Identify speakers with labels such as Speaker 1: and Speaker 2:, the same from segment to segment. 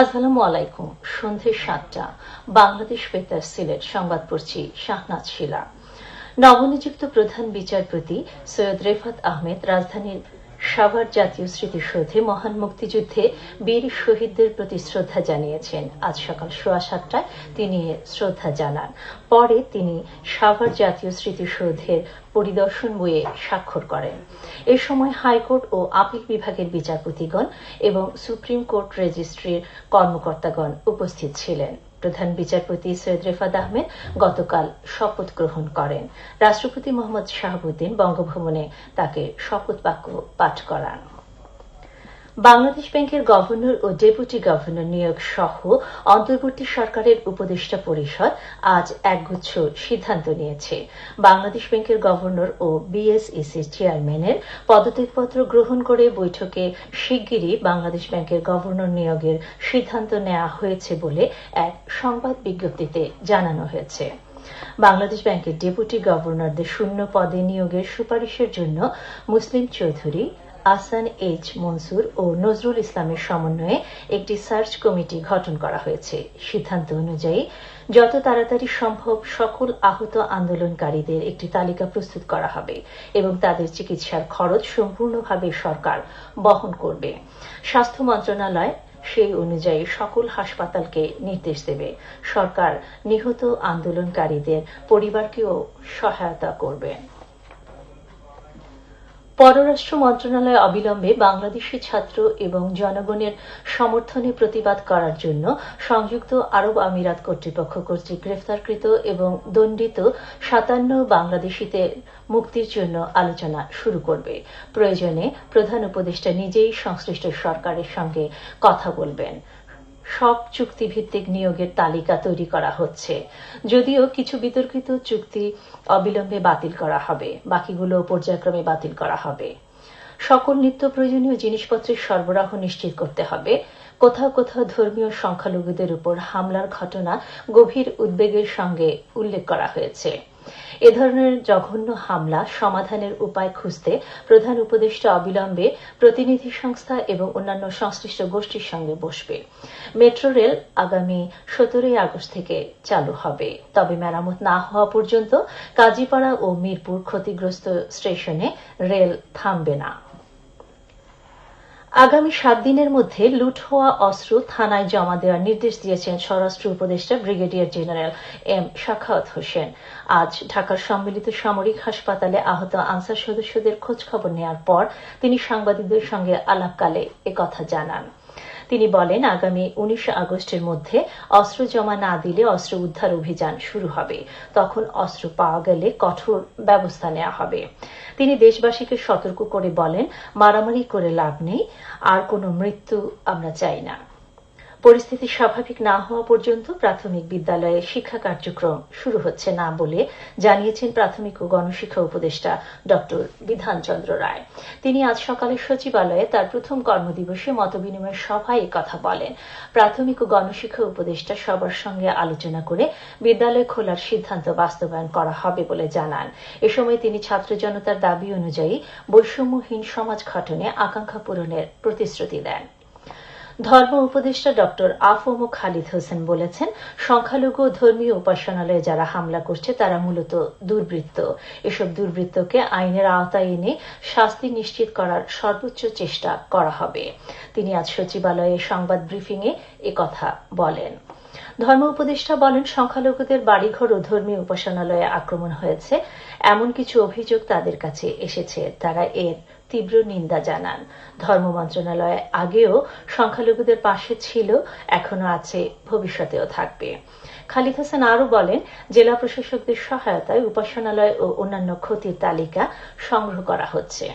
Speaker 1: আসসালামু আলাইকুম। সন্ধে ৭টা বাংলাদেশ বেতার সিলেট সংবাদ পড়ছি শাহনাজ শিলা। নবনিযুক্ত প্রধান বিচারপতি সৈয়দ রেফাত আহমেদ রাজধানীর সাভার জাতীয় স্মৃতিসৌধে মহান মুক্তিযুদ্ধে বীর শহীদদের প্রতি শ্রদ্ধা জানিয়েছেন। আজ সকাল ৭:15টায় তিনি শ্রদ্ধা জানান। পরে তিনি সাভার জাতীয় স্মৃতিসৌধের পরিদর্শন বইয়ে স্বাক্ষর করেন। এ সময় হাইকোর্ট ও আপিল বিভাগের বিচারপতিগণ এবং সুপ্রিম কোর্ট রেজিস্ট্রির কর্মকর্তাগণ উপস্থিত ছিলেন। প্রধান বিচারপতি সৈয়দ রেফাত আহমেদ গতকাল শপথ গ্রহণ করেন। রাষ্ট্রপতি মোহাম্মদ শাহাবুদ্দিন বঙ্গভবনে তাকে শপথ বাক্য পাঠ করান। বাংলাদেশ ব্যাংকের গভর্নর ও ডেপুটি গভর্নর নিয়োগ সহ অন্তর্বর্তী সরকারের উপদেষ্টা পরিষদ আজ একগুচ্ছ সিদ্ধান্ত নিয়েছে। বাংলাদেশ ব্যাংকের গভর্নর ও বিএসইসির চেয়ারম্যানের পদত্যাগপত্র গ্রহণ করে বৈঠকে শিগগিরই বাংলাদেশ ব্যাংকের গভর্নর নিয়োগের সিদ্ধান্ত নেওয়া হয়েছে বলে এক সংবাদ বিজ্ঞপ্তিতে জানানো হয়েছে। বাংলাদেশ ব্যাংকের ডেপুটি গভর্নরদের শূন্য পদে নিয়োগের সুপারিশের জন্য মুসলিম চৌধুরী, আহসান এইচ মনসুর ও নজরুল ইসলামের সমন্বয়ে একটি সার্চ কমিটি গঠন করা হয়েছে। সিদ্ধান্ত অনুযায়ী যত তাড়াতাড়ি সম্ভব সকল আহত আন্দোলনকারীদের একটি তালিকা প্রস্তুত করা হবে এবং তাদের চিকিৎসার খরচ সম্পূর্ণভাবে সরকার বহন করবে। স্বাস্থ্য মন্ত্রণালয় সেই অনুযায়ী সকল হাসপাতালকে নির্দেশ দেবে। সরকার নিহত আন্দোলনকারীদের পরিবারকেও সহায়তা করবে। পররাষ্ট্র মন্ত্রণালয় অবিলম্বে বাংলাদেশি ছাত্র এবং জনগণের সমর্থনে প্রতিবাদ করার জন্য সংযুক্ত আরব আমিরাত কর্তৃপক্ষ কর্তৃক গ্রেফতারকৃত এবং দণ্ডিত ৫৭ বাংলাদেশিদের মুক্তির জন্য আলোচনা শুরু করবে। প্রয়োজনে প্রধান উপদেষ্টা নিজেই সংশ্লিষ্ট সরকারের সঙ্গে কথা বলবেন। সব চুক্তিভিত্তিক নিয়োগের তালিকা তৈরি করা হচ্ছে। যদিও কিছু বিতর্কিত চুক্তি অবিলম্বে বাতিল করা হবে, বাকিগুলো পর্যায়ক্রমে বাতিল করা হবে। সকল নিত্য প্রয়োজনীয় জিনিসপত্রের সরবরাহ নিশ্চিত করতে হবে। কোথাও কোথাও ধর্মীয় সংখ্যালঘুদের উপর হামলার ঘটনা গভীর উদ্বেগের সঙ্গে উল্লেখ করা হয়েছে। এ ধরনের জঘন্য হামলা সমাধানের উপায় খুঁজতে প্রধান উপদেষ্টা অবিলম্বে প্রতিনিধি সংস্থা এবং অন্যান্য সংশ্লিষ্ট গোষ্ঠীর সঙ্গে বসবে। মেট্রো রেল আগামী ১৭ আগস্ট থেকে চালু হবে, তবে মেরামত না হওয়া পর্যন্ত কাজীপাড়া ও মিরপুর ক্ষতিগ্রস্ত স্টেশনে রেল থামবে না। আগামী ৭ দিনের মধ্যে লুট হওয়া অস্ত্র থানায় জমা দেওয়ার নির্দেশ দিয়েছেন স্বরাষ্ট্র উপদেষ্টা brigadier general M Sakhawat Hossain. আজ ঢাকার সম্মিলিত সামরিক হাসপাতালে আহত আনসার সদস্যদের খোঁজখবর নেওয়ার পর তিনি সাংবাদিকদের সঙ্গে আলাপকালে একথা জানান। তিনি বলেন, আগামী ১৯ আগস্টের মধ্যে অস্ত্র জমা না দিলে অস্ত্র উদ্ধার অভিযান শুরু হবে। তখন অস্ত্র পাওয়া গেলে কঠোর ব্যবস্থা নেওয়া হবে। তিনি দেশবাসীকে সতর্ক করে বলেন, মারামারি করে লাভ নেই, আর কোনো মৃত্যু আমরা চাই না। পরিস্থিতি স্বাভাবিক না হওয়া পর্যন্ত প্রাথমিক বিদ্যালয়ে শিক্ষা কার্যক্রম শুরু হচ্ছে না বলে জানিয়েছেন প্রাথমিক ও গণশিক্ষা উপদেষ্টা ড বিধান চন্দ্র রায়। তিনি আজ সকালে সচিবালয়ে তার প্রথম কর্মদিবসে মতবিনিময় সভায় কথা বলেন। প্রাথমিক ও গণশিক্ষা উপদেষ্টা সবার সঙ্গে আলোচনা করে বিদ্যালয় খোলার সিদ্ধান্ত বাস্তবায়ন করা হবে বলে জানান। এ সময় তিনি ছাত্র জনতার দাবি অনুযায়ী বৈষম্যহীন সমাজ গঠনে আকাঙ্ক্ষা পূরণের প্রতিশ্রুতি দেন। ধর্ম উপদেষ্টা ড আফম খালিদ হোসেন বলেছেন, সংখ্যালঘু ধর্মীয় উপাসনালয়ে যারা হামলা করছে তারা মূলত দুর্বৃত্ত। এসব দুর্বৃত্তকে আইনের আওতায় এনে শাস্তি নিশ্চিত করার সর্বোচ্চ চেষ্টা করা হবে। তিনি আজ সচিবালয়ে সংবাদ ব্রিফিংয়ে একথা বলেন। ধর্ম উপদেষ্টা বলেন, সংখ্যালঘুদের বাড়িঘর ও ধর্মীয় উপাসনালয়ে আক্রমণ হয়েছে এমন কিছু অভিযোগ তাদের কাছে এসেছে। তারা এর তীব্র নিন্দা জানান। ধর্ম মন্ত্রণালয় আগেও সংখ্যালঘুদের পাশে ছিল, এখনো আছে, ভবিষ্যতেও থাকবে। খালিদ হোসেন আরও বলেন, জেলা প্রশাসকদের সহায়তায় উপাসনালয় ও অন্যান্য ক্ষতির তালিকা সংগ্রহ করা হচ্ছে।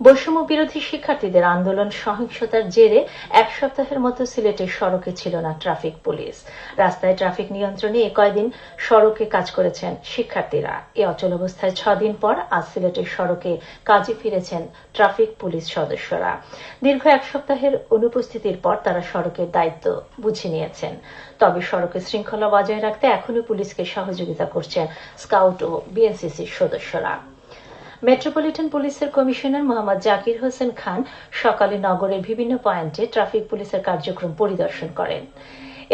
Speaker 1: বৈষম্য বিরোধী শিক্ষার্থীদের আন্দোলন সহিংসতার জেরে এক সপ্তাহের মতো সিলেটের সড়কে ছিল না ট্রাফিক পুলিশ। রাস্তায় ট্রাফিক নিয়ন্ত্রণে কয়েকদিন সড়কে কাজ করেছেন শিক্ষার্থীরা। এ অচলাবস্থায় ৬ দিন পর আজ সিলেটের সড়কে কাজে ফিরেছেন ট্রাফিক পুলিশ সদস্যরা। দীর্ঘ এক সপ্তাহের অনুপস্থিতির পর তারা সড়কের দায়িত্ব বুঝে নিয়েছেন। তবে সড়কে শৃঙ্খলা বজায় রাখতে এখনও পুলিশকে সহযোগিতা করছেন স্কাউট ও বিএনসিসির সদস্যরা। মেট্রোপলিটন পুলিশের কমিশনার মোহাম্মদ জাকির হোসেন খান সকালে নগরের বিভিন্ন পয়েন্টে ট্রাফিক পুলিশের কার্যক্রম পরিদর্শন করেন।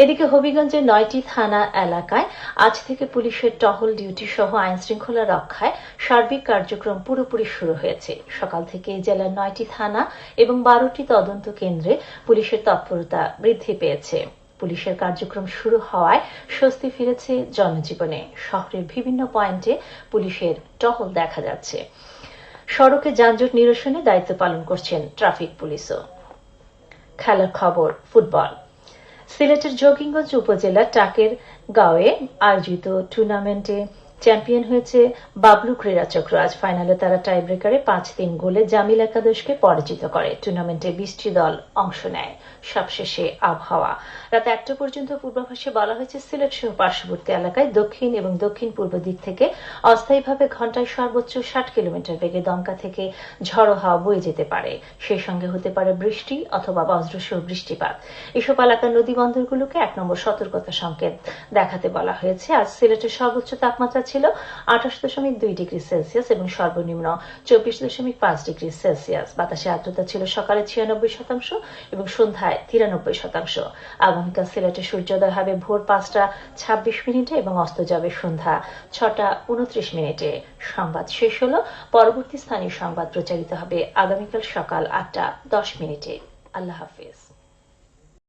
Speaker 1: এদিকে হবিগঞ্জের 9টি থানা এলাকায় আজ থেকে পুলিশের টহল ডিউটি সহ আইন শৃঙ্খলা রক্ষায় সার্বিক কার্যক্রম পুরোপুরি শুরু হয়েছে। সকাল থেকে জেলার 9টি থানা এবং 12টি তদন্ত কেন্দ্রে পুলিশের তৎপরতা বৃদ্ধি পেয়েছে। পুলিশের কার্যক্রম শুরু হওয়ায় স্বস্তি ফিরেছে জনজীবনে। শহরের বিভিন্ন পয়েন্টে পুলিশের টহল দেখা যাচ্ছে। সড়কে যানজট নিরসনে দায়িত্ব পালন করছেন ট্রাফিক পুলিশও। খেলার খবর ফুটবল। সিলেটের জকিগঞ্জ উপজেলার টাকের গাঁওয়ে আয়োজিত টুর্নামেন্টে চ্যাম্পিয়ন হয়েছে বাবলু ক্রীড়া চক্র। আজ ফাইনালে তারা টাই ব্রেকারে 5-3 গোলে জামিল একাদশকে পরাজিত করে। টুর্নামেন্টে 20টি দল অংশ নেয়। সবশেষে আবহাওয়া। রাত 1টা পর্যন্ত পূর্বাভাসে বলা হয়েছে সিলেট সহ পার্শ্ববর্তী এলাকায় দক্ষিণ এবং দক্ষিণ পূর্ব দিক থেকে অস্থায়ীভাবে ঘন্টায় সর্বোচ্চ 60 কিলোমিটার বেগে দমকা থেকে ঝড়ো হাওয়া বয়ে যেতে পারে। সেই সঙ্গে হতে পারে বৃষ্টি অথবা বজ্রসহ বৃষ্টিপাত। এসব এলাকার নদী বন্দরগুলোকে 1 নম্বর সতর্কতা সংকেত দেখাতে বলা হয়েছে। আজ সিলেটের সর্বোচ্চ তাপমাত্রা ছিল 28.2 ডিগ্রি সেলসিয়াস এবং সর্বনিম্ন 24.5 ডিগ্রি সেলসিয়াস। বাতাসে আর্দ্রতা ছিল সকালে 96% এবং সন্ধ্যায় 93%। আগামীকাল সিলেটে সূর্যোদয় হবে ভোর 5টা 26 এবং অস্ত যাবে সন্ধ্যা 6টা 29। সংবাদ শেষ হলো। পরবর্তী স্থানীয় সংবাদ প্রচারিত হবে আগামীকাল সকাল 8টা 10। আল্লাহ হাফিজ।